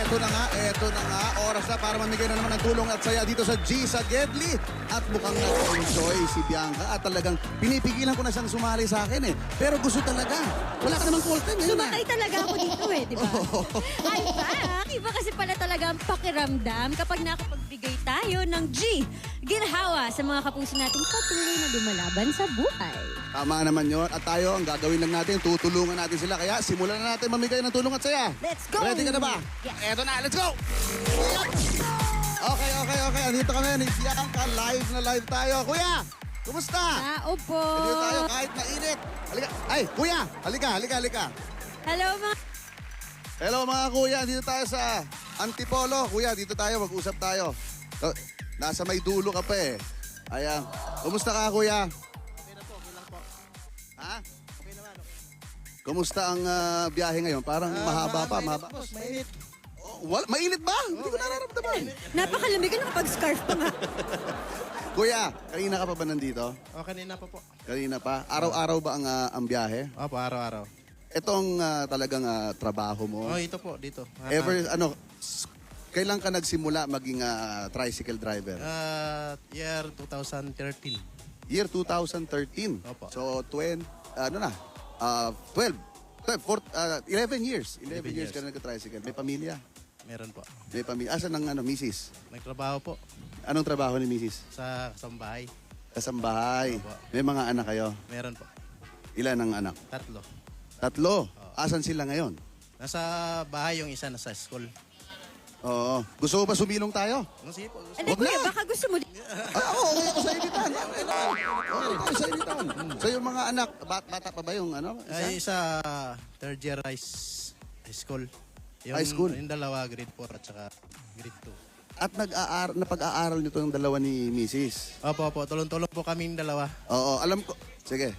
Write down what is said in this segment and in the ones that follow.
eto na nga. Oras na para mamigay na naman ng tulong at saya dito sa G sa Gedli. At mukhang nag-enjoy si Bianca at talagang pinipigilan ko na siyang sumali sa akin eh. Pero gusto talaga. Wala ka namang call time. Sumakay talaga ako dito eh, di ba? Ay, back! Iba kasi pala talaga ang pakiramdam kapag nakapagbigay tayo ng G. Ginhawa sa mga kapuso nating patuloy na lumalaban sa buhay. Tama naman yon. At tayo, ang gagawin lang natin, tutulungan natin sila. Kaya simulan na natin mamigay ng tulong at saya. Let's go! Ready ka na ba? Yes. Eto na, let's go! Okay. Andito kami ni Bianca. Live na live tayo. Kuya, kumusta? Tao po. Andito tayo kahit mainit. Halika. Ay, kuya, halika. Hello mga... Hello mga kuya, dito tayo sa Antipolo. Kuya, dito tayo, mag-usap tayo. Nasa may dulo ka pa eh. Ayan. Kumusta ka kuya? Okay na po, okay lang po. Ha? Okay naman, okay. Kumusta ang biyahe ngayon? Parang mahaba pa, mahaba. Boss, mainit. Oh, mainit ba? Hindi ko nararamdaman. Napakalamig ka nakapag-scarf pa nga. Kuya, kanina ka pa ba nandito? O, kanina pa po. Kanina pa? Araw-araw ba ang biyahe? Opo, araw-araw. Itong talagang trabaho mo? Oh, ito po, dito. Kailan ka nagsimula maging tricycle driver? Year 2013. Year 2013. Opo. So, 11 years. 11 years ka na nag-tricycle. May pamilya? Meron po. May pamilya. Asan ang misis? Nagtrabaho po Anong trabaho ni misis? sa sambahay. Kasambahay. Opo. May mga anak kayo? Meron po. Ilan ang anak? 3. 3. Asan sila ngayon? Nasa bahay yung isa, nasa school. Oo. Gusto mo ba sumilong tayo? Sige po. Gusto. Hindi Wag kuya, na. baka gusto mo... Oo, okay ako sa initan. Okay tayo sa initan. So yung mga anak, bata pa ba yung ano? Ay, isa third year high school. High school? Yung dalawa, grade 4 at saka grade 2. At napag-aaral nito yung dalawa ni Mrs. Opo, tulong-tulong po kaming dalawa. Oo, alam ko. Sige.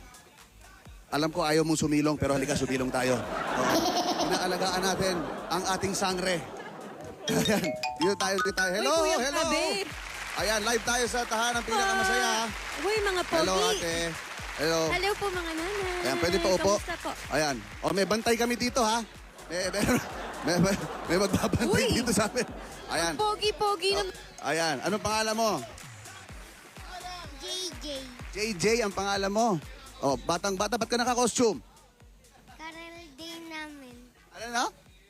Alam ko ayaw mong sumilong, pero halika sumilong tayo. Oo. Inaalagaan natin ang ating sangre. Ayan, dito tayo. Hello, Uy, Kuya hello. Kabir. Ayan, live tayo sa tahanang pinakamasaya. Uy, mga pogi. Hello, ate. Hello. Hello po mga nanay. Ayan, pwede pa upo. Kamusta po? Ayan. O, may bantay kami dito, ha? May magbabantay Uy. dito sa amin. Ayan. Pogi-pogi naman. Ayan. Anong pangalan mo? JJ. JJ ang pangalan mo. O, batang-bata, ba't ka naka-costume? Career day namin. Ano na?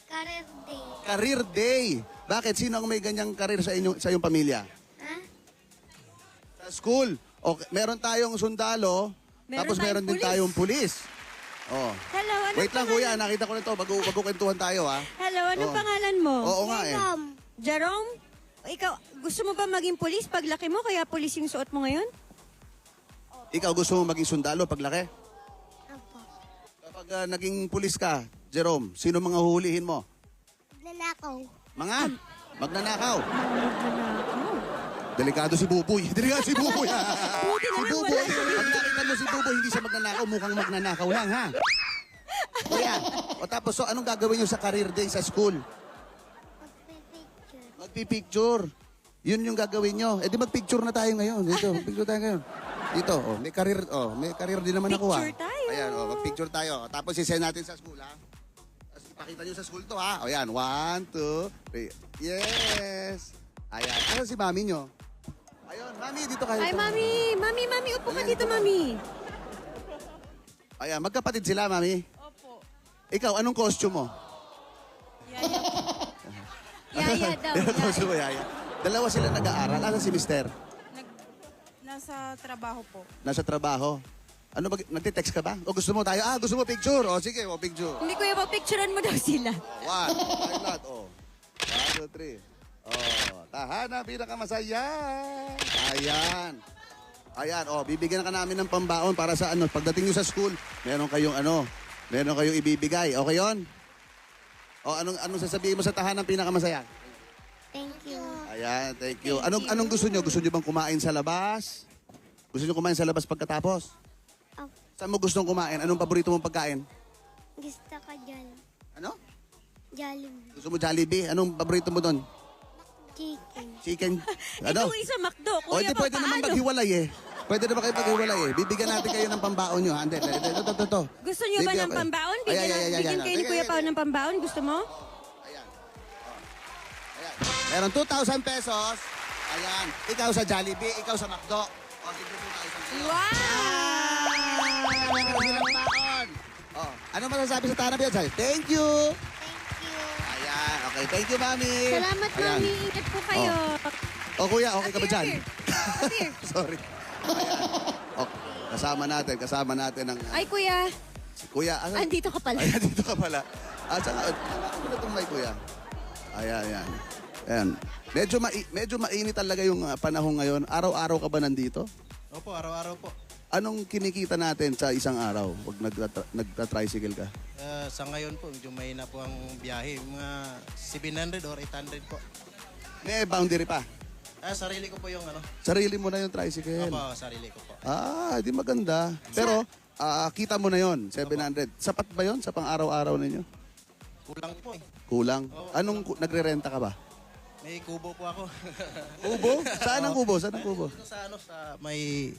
Career day. Career day. Bakit? Sino ang may ganyang career sa iyong pamilya? Ha? Sa school. O, meron tayong sundalo, tapos meron din pulis. tayong pulis. Oh. Hello, ano Wait lang kuya, nakita ko na ito. Bago-kwentuhan tayo, ha? Hello, anong Oo. pangalan mo? Oo nga eh. Jerome? Ikaw, gusto mo ba maging pulis paglaki mo? Kaya pulis yung suot mo ngayon? Ikaw gusto mo maging sundalo paglaki? Opo. Kapag naging pulis ka, Jerome, sino mga huhulihin mo? Nanakaw. Mga? Magnanakaw. Delikado si Buboy. Delikado si Buboy. Buti Si naman Buboy. wala. Pag nakita mo si Buboy, hindi siya magnanakaw. Mukhang magnanakaw lang, ha? Kuya, o tapos, so anong gagawin nyo sa career day sa school? Magpipicture. Magpipicture. Yun yung gagawin nyo. Eh di magpicture na tayo ngayon. Dito, magpicture tayo ngayon. Dito, may career din naman ako, ha? Picture tayo. Ayan, magpicture tayo. Tapos isend natin sa school, ha? Tapos ipakita nyo sa school to, ha? O yan, 1, 2, 3. Yes! Ayan. Ano si mami nyo? Ayun, mami, dito kayo. Ay, mami, upo ka dito, mami. Ayan, magkapatid sila, mami. Opo. Ikaw, anong costume mo? Yaya daw. Anong Yaya. costume mo, Yaya? Dalawa sila nag-aaral. Asan si mister? Nasa trabaho po. Nasa trabaho. Ano ba, nagte-text ka ba? O gusto mo tayo? Gusto mo picture? O sige, picture. Hindi kuya, picturean mo daw sila. 1, pilot, 1, 2, 3. Tahanan, pinakamasaya. Ayan. Ayan, bibigyan ka namin ng pambaon para sa pagdating nyo sa school, meron kayong ibibigay. Okay yon? Anong sasabihin mo sa tahanan pinakamasaya? Thank you. Ayan, thank you. Anong gusto nyo? Gusto nyo bang kumain sa labas? Gusto nyo kumain sa labas pagkatapos? Opo. Saan mo gustong kumain? Anong paborito mong pagkain? Gusto ka dyan. Ano? Jollibee. Gusto mo Jollibee? Anong paborito mo doon? Chicken. Chicken? Ikaw isa McDo. O, Kuya, hindi pwede naman paano? maghiwalay eh. Pwede naman kayo maghiwalay eh. Bibigyan natin kayo ng pambaon nyo. Hindi, ito. Gusto niyo ba ng pambaon? Bigyan kayo ni Kuya Pao ng pambaon. Gusto mo? Meron 2,000 pesos. Ayan. Ikaw sa Jollibee, ikaw sa McDo. O, sige 2,000 sa'yo. Wow! Meron silang baon. Oh, ano masasabi sa Tana Piazza? Thank you. Thank you. Ayan. Okay, thank you, Mami. Salamat, Ayan. Mami. Ingat po kayo. O, kuya, okay ka ba dyan? Appear. Sorry. Ayan. Okay. Kasama natin ang Ay, kuya. si Kuya. Asan? Andito ka pala. Ayan, dito ka pala. At saka, ano na itong may Kuya? Ayan, ayan. Ayan. Medyo mainit talaga yung panahon ngayon. Araw-araw ka ba nandito? Opo, araw-araw po. Anong kinikita natin sa isang araw pag nagta-tricycle ka? Sa ngayon po, medyo mahina po ang biyahe. Mga 700 or 800 po. May boundary pa. Sarili ko po yung ano. Sarili mo na yung tricycle. Opo, sarili ko po. Di maganda. Pero, kita mo na yon 700. Sapat ba yon sa pang-araw-araw ninyo? Kulang po eh. Kulang. Anong, nagre-renta ka ba? May kubo po ako. Kubo? Saan ang kubo? Saan ang kubo? Dito sa ano, sa may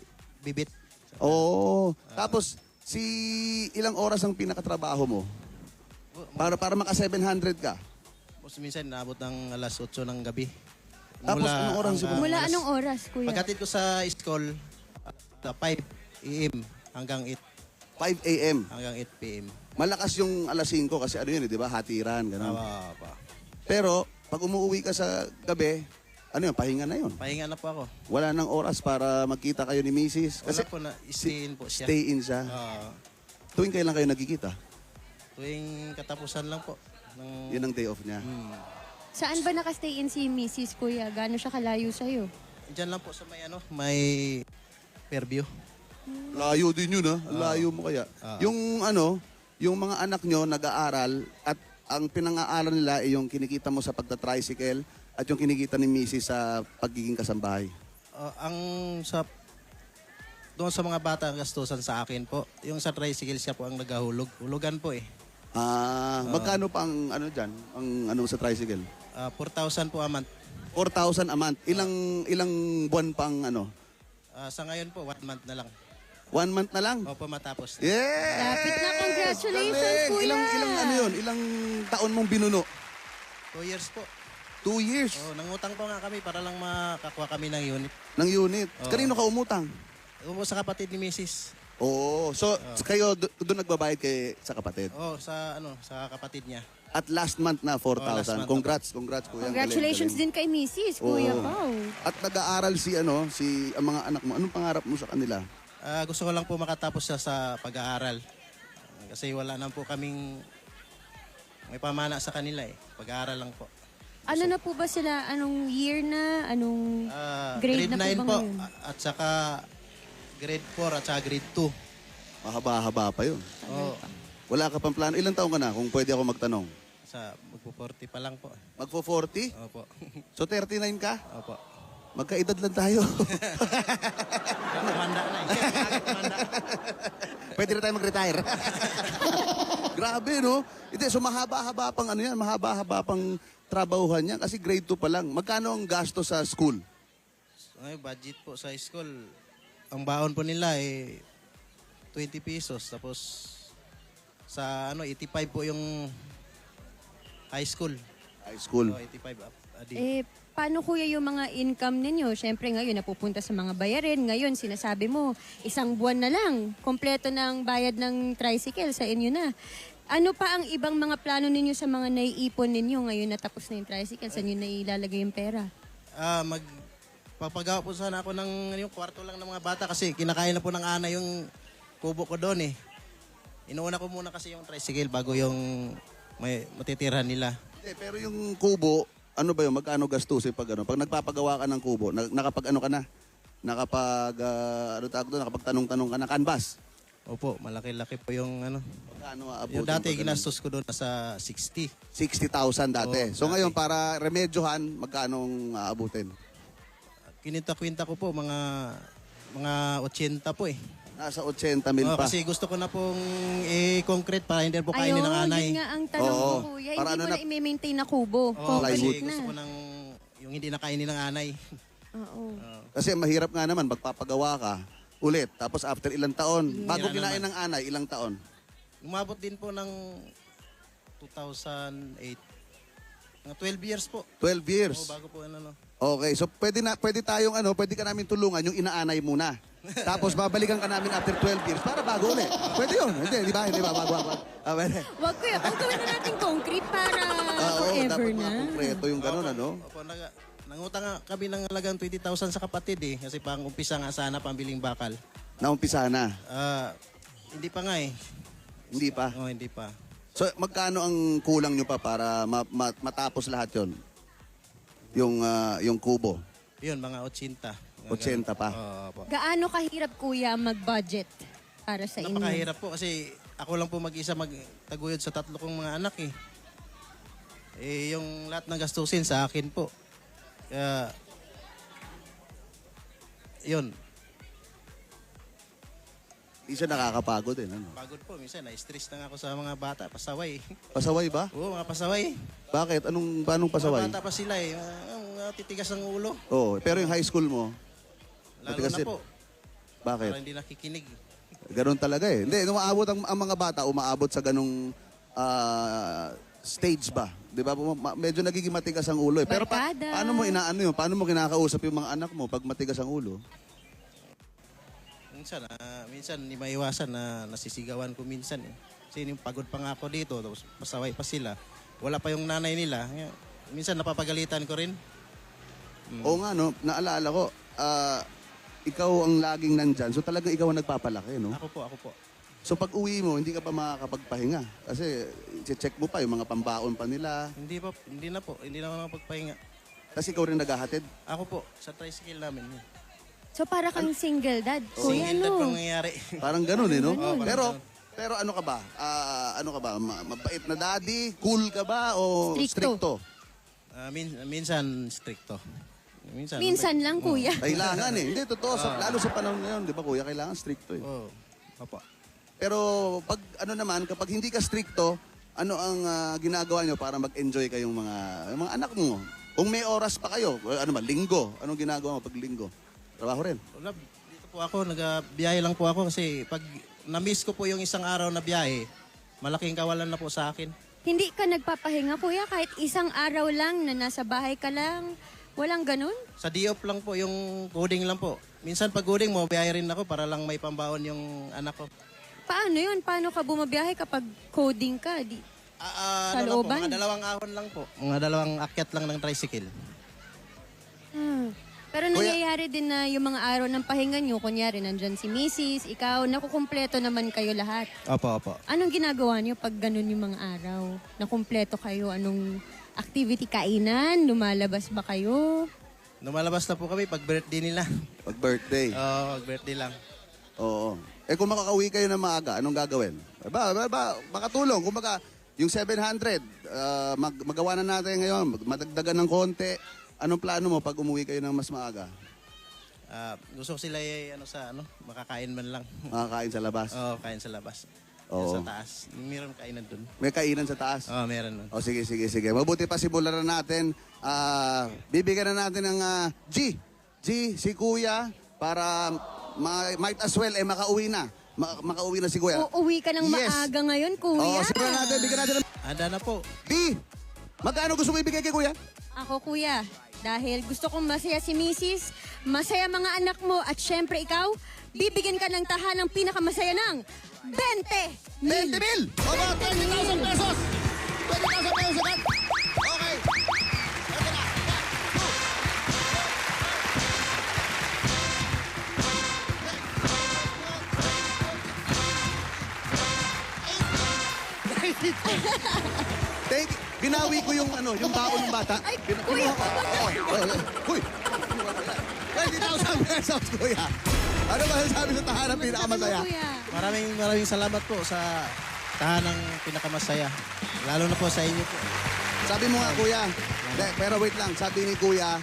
bibit. Oo. Tapos, ilang oras ang pinakatrabaho mo? Para maka 700 ka. Tapos minsan naabot ng alas 8 ng gabi. Tapos anong oras siguro? Mula anong oras, kuya? Pagkatid ko sa school, 5 a.m. hanggang 5 a.m. 8 p.m. Malakas yung alas 5 kasi ano yun, di ba? Hatiran, gano'n. Pa. Pero, pag umuwi ka sa gabi, ano yun, pahinga na yun. Pahinga na po ako. Wala nang oras para magkita kayo ni Mrs. Kasi Kasi po na stay in po siya. stay in siya. Tuwing kailan kayo nagkikita? Tuwing katapusan lang po. Ng, Yun ang day off niya. Saan ba nakastay in si Mrs. Kuya? Gaano siya kalayo sa'yo? Diyan lang po sa may Fairview. Layo din yun, ha? Layo mo kaya. Yung mga anak nyo nag-aaral at ang pinang-aaral nila ay yung kinikita mo sa pagta-tricycle at yung kinikita ni Mrs. sa pagiging kasambahay. Doon sa mga bata ang gastusan sa akin po. Yung sa tricycle siya po ang naghahulog. Hulugan po eh. Magkano pa ang ano dyan? Ang ano sa tricycle? 4,000 po a month. 4,000 a month. Ilang buwan pang ano? Sa ngayon po, 1 month na lang. 1 month na lang? Opo, matapos. Yes! Lapit na. Congratulations, Galing! kuya! Ilang ano yun? Ilang taon mong binuno? 2 years po. 2 years Nangutang po nga kami para lang makakuha kami ng unit. ng unit. Kanino ka umutang? Sa kapatid ni Mrs. Oo. So, kayo doon nagbabayad sa kapatid. Sa kapatid niya. At last month na, 4,000. last month Congrats, kuya. Ang Congratulations galing, din kay Mrs. Kuya Oo. Pao. At nag-aaral ang mga anak mo. Anong pangarap mo sa kanila? Gusto ko lang po makatapos siya sa pag-aaral. Kasi wala na po kaming may pamana sa kanila eh. Pag-aaral lang po. Ano na po ba sila? Anong year na? Anong grade na po 9 ba po. ngayon? At saka grade 4 at saka grade 2. Mahaba-haba pa yun. Oh, Wala ka pang plano. Ilang taon ka na kung pwede ako magtanong? magpo-40 pa lang po. Magpo-40? Opo. So 39 ka? Opo. Magkaedad lang tayo. Tumanda na eh. Tumanda. Pwede na tayo mag-retire. Grabe, no? Hindi, so mahaba-haba pang ano yan, mahaba-haba pang trabahuhan yan kasi grade 2 pa lang. Magkano ang gasto sa school? Ngayon, budget po sa school. Ang baon po nila eh 20 pesos. Tapos sa 85 po yung high school. High school. 85 a day. Paano kuya yung mga income ninyo? Siyempre ngayon napupunta sa mga bayarin. Ngayon sinasabi mo, isang buwan na lang, kompleto ng bayad ng tricycle sa inyo na. Ano pa ang ibang mga plano ninyo sa mga naiipon ninyo ngayon na tapos na yung tricycle? Saan nyo nailalagay yung pera? Papagawa po sana ako ng yung kwarto lang ng mga bata kasi kinakain na po ng ana yung kubo ko doon eh. Inuuna ko muna kasi yung tricycle bago yung may matitirhan nila. Hindi, pero yung kubo, ano ba yun? Magkano gastusin pag ano? Pag nagpapagawa ka ng kubo, nakapag ano ka na? Nakapagtanong-tanong ka na canvas? Opo, malaki-laki po yung ano. Magkano aabutin? Yung dati pag ano? ginastos ko doon nasa 60. 60,000 dati. Oo, So dati. ngayon, para remedyohan, magkano aabutin? Kininta-kwinta ko po mga 80 po eh. Nasa 80 mil pa. Kasi gusto ko na pong i-concrete para hindi po kainin ng anay. yun nga ang tanong Oo. ko kuya. Para Hindi ano mo na i-maintain na kubo. Oo, Concrete plywood. kasi gusto ko na. ng yung hindi na kainin ng anay. Oo. Kasi mahirap nga naman, magpapagawa ka ulit. Tapos after ilang taon, bago Hirap kinain naman. ng anay, ilang taon? Umabot din po ng 2008. Mga 12 years po. 12 years. O, bago po ano. Okay, so pwede tayong pwede ka namin tulungan yung inaanay muna. Tapos babalikan ka namin after 12 years para bago ulit. Pwede yun. Hindi, di ba? Hindi ba? Bago. Pwede. Wag kuya, kung gawin na natin concrete para Oo, forever dapat na. mga konkreto yung ganun, ano? Opo, nangutang nga kami ng halagang 20,000 sa kapatid eh. Kasi pang umpisa nga sana pambiling bakal. Naumpisa na. Hindi pa nga eh. Hindi pa. Oo, hindi pa. So, magkano ang kulang nyo pa para matapos lahat yon? Yung kubo. Yun, mga 80. 80 pa. Oo, po. Gaano kahirap kuya mag-budget para sa inyo? Napakahirap po kasi ako lang po mag-isa magtaguyod sa 3 kong mga anak eh. Yung lahat ng gastusin sa akin po. Kaya, yun. Isa nakakapagod din, ano? Pagod po. Minsan, na-stress na nga ako sa mga bata. Pasaway. Pasaway ba? Oo, mga pasaway. Bakit? Paanong pasaway? Mga bata pa sila eh. Titigas ang ulo. Oo, pero yung high school mo, Lalo Matigas na din. po. bakit? Para hindi nakikinig. Ganun talaga eh. Hindi, umaabot ang mga bata, umaabot sa ganung stage ba? Di ba? Medyo nagiging matigas ang ulo eh. Pero Barkada. paano mo inaano yun? Paano mo kinakausap yung mga anak mo pag matigas ang ulo? Minsan hindi maiwasan na nasisigawan ko minsan eh. Kasi yung pagod pa nga ako dito, tapos pasaway pa sila. Wala pa yung nanay nila. Minsan napapagalitan ko rin. Oo nga, no? Naalala ko, ikaw ang laging nandyan. So talagang ikaw ang nagpapalaki, no? Ako po. So pag uwi mo, hindi ka pa makakapagpahinga. Kasi check mo pa yung mga pambaon pa nila. Hindi na po. Hindi na ako makapagpahinga. Kasi ikaw rin naghahatid. Ako po, sa tricycle namin. So para kang single dad. Kuya, Single dad no? pang nangyayari. Parang ganun eh, no? Oo, parang Pero ano ka ba? Mabait na daddy? Cool ka ba? O Stricto. Minsan stricto. Minsan lang kuya. Kailangan eh. Hindi, totoo. Lalo sa panahon ngayon, di ba kuya? Kailangan stricto eh. Oo. Opo. Pero pag kapag hindi ka stricto, ano ang ginagawa nyo para mag-enjoy kayong mga anak mo? Kung may oras pa kayo, linggo. Anong ginagawa mo pag linggo? Trabaho rin. Wala, dito po ako, nagbiyahe lang po ako kasi pag na-miss ko po yung isang araw na biyahe, malaking kawalan na po sa akin. Hindi ka nagpapahinga kuya kahit isang araw lang na nasa bahay ka lang. Walang ganun? Sa D-off lang po, yung coding lang po. Minsan pag coding mo, biyahe rin ako para lang may pambaon yung anak ko. Paano yun? Paano ka bumabiyahe kapag coding ka? Sa Ano lang po, looban? mga 2 ahon lang po. Mga 2 akyat lang ng tricycle. Pero nangyayari din na yung mga araw ng pahinga nyo, kunyari nandyan si Mrs., ikaw, nakukumpleto naman kayo lahat. Opo. Anong ginagawa nyo pag ganun yung mga araw? Nakumpleto kayo? Anong activity, kainan? Lumalabas ba kayo? Lumalabas na po kami pag birthday nila. Pag birthday. Oo, pag birthday lang. Oo. Kung makakauwi kayo ng maaga, anong gagawin? Makatulong. Kung yung 700, magawa na natin ngayon, madagdagan ng konti. Anong plano mo pag umuwi kayo ng mas maaga? Gusto ko sila makakain man lang. Makakain sa labas? Oo, kain sa labas. Oo. Sa taas. Meron kainan dun. May kainan sa taas? Oo, meron nun. O sige. Mabuti pa simulan na natin. Bibigyan na natin ng G, si Kuya, para might as well makauwi na. Makauwi na si Kuya. Uuwi ka ng Yes. maaga ngayon, kuya. Simulan natin. Bigyan natin ng Handa na po. B. Magkano gusto mo ibigay kay Kuya? Ako, kuya, dahil gusto kong masaya si Mrs., masaya mga anak mo, at syempre ikaw, bibigyan ka ng tahanang pinakamasaya ng 20 mil. 20 mil! O ba, 20,000 pesos! 20,000 pesos agad! Okay! Ito na! 1, 2, 3, binawi ko yung baon ng bata. Ay, kuya, Uy! 20,000 pesos, kuya. Ano ba sabi sa tahanan pinakamasaya? Kuya. Maraming salamat po sa tahanang pinakamasaya. Lalo na po sa inyo po. Sabi mo nga, kuya. Pero wait lang, sabi ni kuya,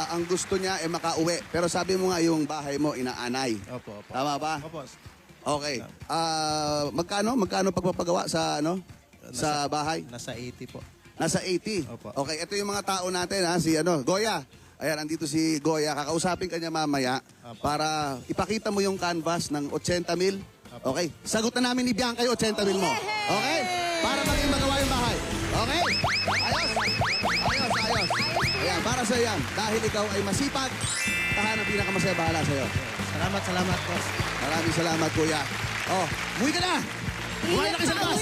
ang gusto niya ay makauwi. Pero sabi mo nga yung bahay mo inaanay. Opo. Tama ba? Opo. Okay. Magkano pagpapagawa sa sa bahay? Nasa 80 po. Nasa 80. Opo. Okay, ito yung mga tao natin ha, si Goya. Ayan, andito si Goya. Kakausapin ka niya mamaya para ipakita mo yung canvas ng 80 mil. Okay? Sagot na namin ni Bianca yung 80 mil mo. Okay? Para maging magawa yung bahay. Okay? Ayos. Ayan, para sa yan. Dahil ikaw ay masipag, tahanang pinakamasaya bahala sa'yo. Salamat, boss. Maraming salamat, kuya. Oh, umuwi ka na! Kumain na kayo sa labas!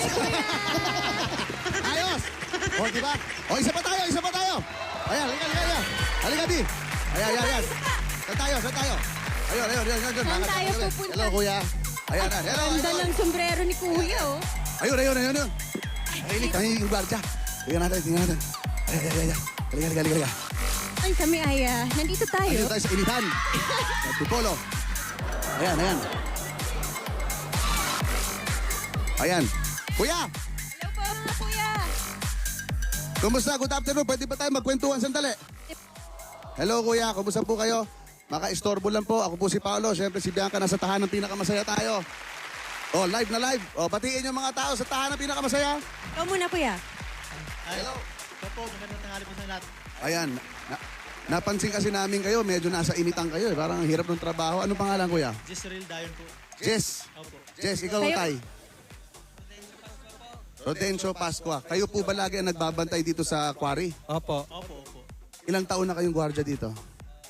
Ayos! O, diba? O, isa pa tayo, isa pa tayo! Ayan, halika. Halika, Di. Ayan. Saan tayo? Ayun. Saan tayo pupunta? Hello, kuya. Ayan. Ganda ng sombrero ni Kuya, oh. Ayun. Nahilig yung gwardiya. Tingnan natin. Ayan. Halika. Ay, kami ay, nandito tayo. Ayun tayo sa initan. Nagpipolo. Ayan. Ayan. Kuya! Hello po, Kuya. Kumusta? Good afternoon. Pwede ba tayo magkwentuhan sandali? Hello, kuya. Kumusta po kayo? Maka-istorbo lang po. Ako po si Paolo. Siyempre, si Bianca. Nasa tahanan pinakamasaya tayo. Oh, live na live. Oh, batiin yung mga tao sa tahanan pinakamasaya. Ikaw muna, Kuya. Hello. Opo, magandang tanghali po sa lahat. Ayan. Napansin kasi namin kayo. Medyo nasa initan kayo. Parang hirap ng trabaho. Ano pangalan, kuya? Jezreel Dayon po. Jess. Opo. Jess, ikaw, Kayo- Tay. Rodencio Pascua. Kayo po ba lagi ang nagbabantay dito sa quarry? Opo, Opo. Ilang taon na kayong gwardiya dito?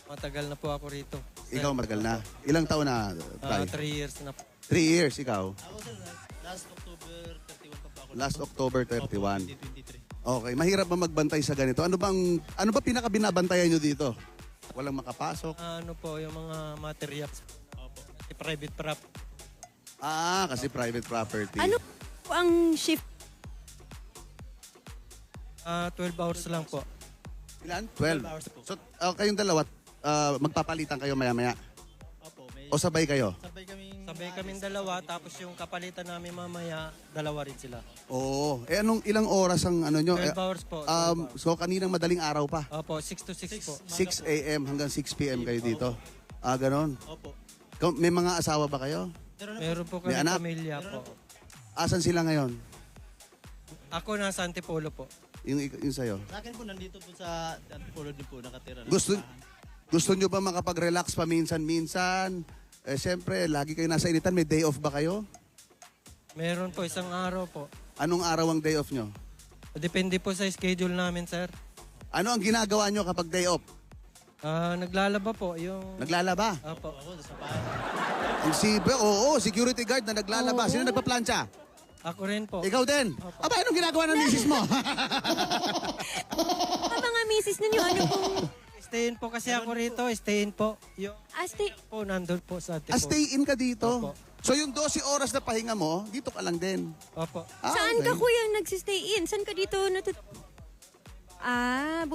matagal na po ako rito. Ikaw matagal na. Ilang taon na, Tay? 3 years na po. 3 years, ikaw. Ako sir, last October 31 pa po ako. Last October 31. 2023. Okay, mahirap ba magbantay sa ganito? Ano ba pinaka-binabantayan nyo dito? Walang makapasok? Ano po, yung mga materials. Opo. Private prop. Kasi private property. Ano po ang shift? 12 hours lang po. Ilan? 12 12. hours po. So, kayong dalawa, magpapalitan kayo maya-maya? Opo, may O sabay kayo? Sabay kaming dalawa, tapos yung kapalitan namin mamaya, dalawa rin sila. Oo. Ilang oras ang ano nyo? 12 hours po. 12 hours. So, kaninang madaling araw pa? Opo, 6 to 6 po. 6 a.m. hanggang 6 p.m. kayo dito? Ganon. Opo. May mga asawa ba kayo? Meron po May kami anak? pamilya po. Asan sila ngayon? Ako nasa Antipolo po. Yung sa'yo? Sa akin po, nandito po sa Antipolo din po nakatira. Gusto nyo ba makapag-relax paminsan-minsan? Siyempre, lagi kayo nasa initan. May day off ba kayo? Meron po isang araw po. Anong araw ang day off nyo? Depende po sa schedule namin, sir. Ano ang ginagawa nyo kapag day off? Naglalaba po yung... Naglalaba. Opo. Ako, sa bahay. Security guard na naglalaba. Sino nagpa-plancha? Ako rin po. Ikaw din. Aba, anong ginagawa ng misis mo? Mga misis ninyo, ano pong... Stayin po kasi ako rito. Stayin po. Yung Asti, po, nandun po sa Antipolo. Stay in ka dito. Opo. So yung 12 oras na pahinga mo, dito ka lang din. Opo. saan ka, Okay. Kuya, nagsistay in? Saan ka dito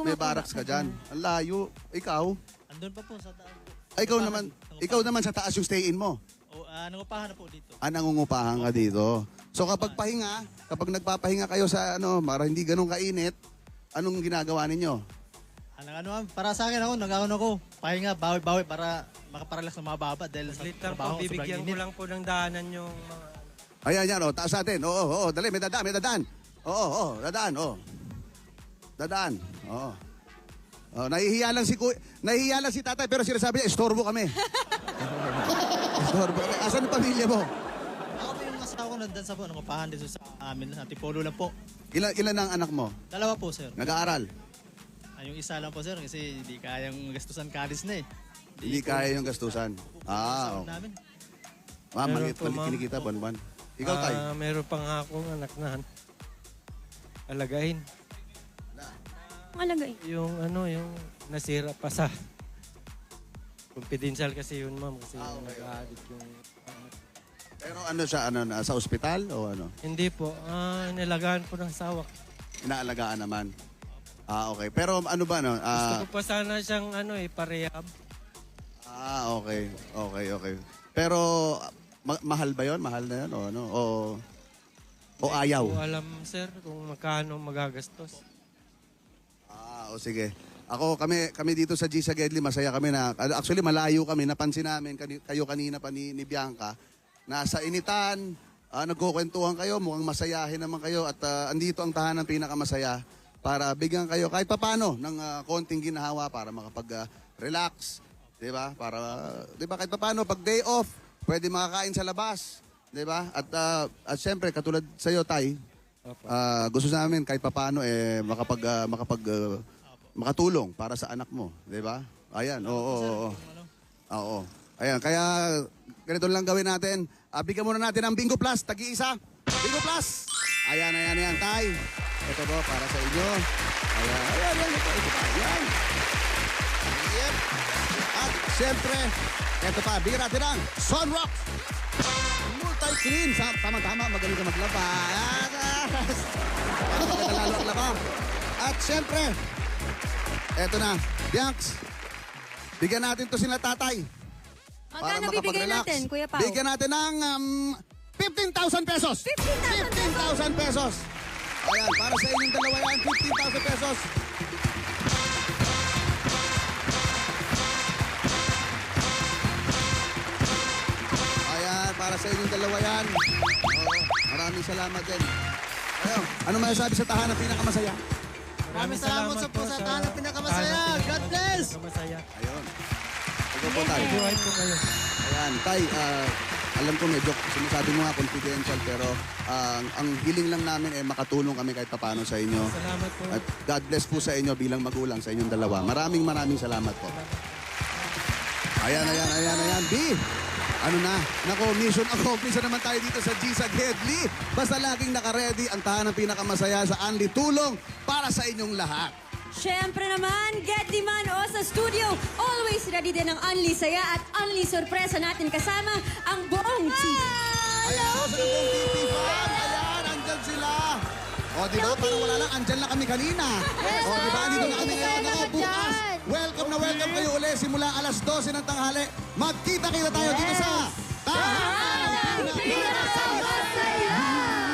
May barracks ka dyan. Ang layo. Ikaw? Andun pa po sa taas po. Ikaw naman sa taas yung stay in mo. O, nangupahan na po dito. Nangungupahan ka dito. So kapag nagpapahinga kayo sa para hindi ganun kainit, anong ginagawa ninyo? Para sa akin ako, pahinga, bawi-bawi para makaparelax ng mga baba dahil sa Saglit lang po, trabaho, bibigyan sobrang ko init. lang po ng daanan yung mga... Ayan, taas natin. Oo, dali, may dadaan. Oo, dadaan, Dadaan, oo. Oh, nahihiya lang si tatay, pero sinasabi niya, istorbo kami. Istorbo kami. Asan ang pamilya mo? Ako po yung asawa ko nandun sa po, nangupahan dito sa amin, sa Antipolo lang po. Ilan ang anak mo? Dalawa po, sir. Nag-aaral? Yung isa lang po, sir, kasi hindi kayang gastusan kalis na eh. Hindi kaya yung gastusan. Sa Okay. namin. Maliit Meron po, ma'am. kinikita, buwan-buwan. Ikaw, tay? Meron pang akong anak na alagain. alagay. Yung yung nasira pa sa... Confidential kasi yun, ma'am. Kasi nag-addict yung... Pero siya, sa ospital o ano? Hindi po. Nilagaan po ng sawak. Inaalagaan naman. Okay. Pero ano ba, Gusto ko pa sana siyang parehab. Okay. Pero mahal ba 'yon? Mahal na 'yon o ano? O ayaw? Hindi ko alam, sir, kung magkano magagastos. Sige. Kami dito sa G sa Gedli, masaya kami na, actually malayo kami, napansin namin, kayo kanina pa ni Bianca, nasa initan, nagkukwentuhan kayo, mukhang masayahin naman kayo, at andito ang tahanan pinakamasaya para bigyan kayo kahit papano ng konting ginhawa para makapag-relax, di ba? Kahit papano, pag day off, pwede makakain sa labas, di ba? At syempre, katulad sa'yo, Tay, Opo. gusto namin kahit papano makapag makatulong para sa anak mo, di ba? Ayan, oo. Ayan, kaya ganito lang gawin natin. Bigyan muna natin ng Bingo Plus, tagi-isa. Bingo Plus! Ayan, Tay. Ito po, para sa inyo. Ayan, ito. Ayan. Yep. At siyempre, ito pa, bigyan natin ng Sunrock Multi-Clean. Tama-tama, magaling ka maglaba. Ayan. Maganda lalo ang laba. At siyempre, eto na, Bianx. Bigyan natin to sila tatay. Magkano bibigay natin, Kuya Pao? Bigyan natin ng 15,000 pesos. 15,000 pesos. Ayan, para sa inyong dalawa yan, 15,000 pesos. Ayan, para sa inyong dalawa yan. Oo, maraming salamat din. Ayun, ano masasabi sa tahanan pinakamasaya? Maraming salamat po sa tahanan pinakamasaya. God bless! Pinakamasaya. Ayun. Ito po tayo. Buhay po kayo. Ayan, Tay, alam ko medyo sinasabi mo nga confidential pero ang hiling lang namin ay makatulong kami kahit paano sa inyo. Salamat po. At God bless po sa inyo bilang magulang sa inyong dalawa. Maraming salamat po. Ayan. B, ano na? Nako, mission accomplished naman tayo dito sa G sa Gedli. Basta laging nakaredy ang tahanan pinakamasaya sa Anli Tulong para sa inyong lahat. Siyempre naman, get the man o sa studio. Always ready din ang Unli Saya at Unli Sorpresa natin kasama ang buong team. Ayan, sa buong TV fan. Ayan, andyan sila. O, di ba? Parang wala lang. Andyan lang kami kanina. O, di ba? Dito na kami ngayon. Ako, bukas. Welcome na welcome kayo ulit. Simula alas 12 ng tanghali. Magkita-kita tayo dito sa Tahanan Pinakamasaya.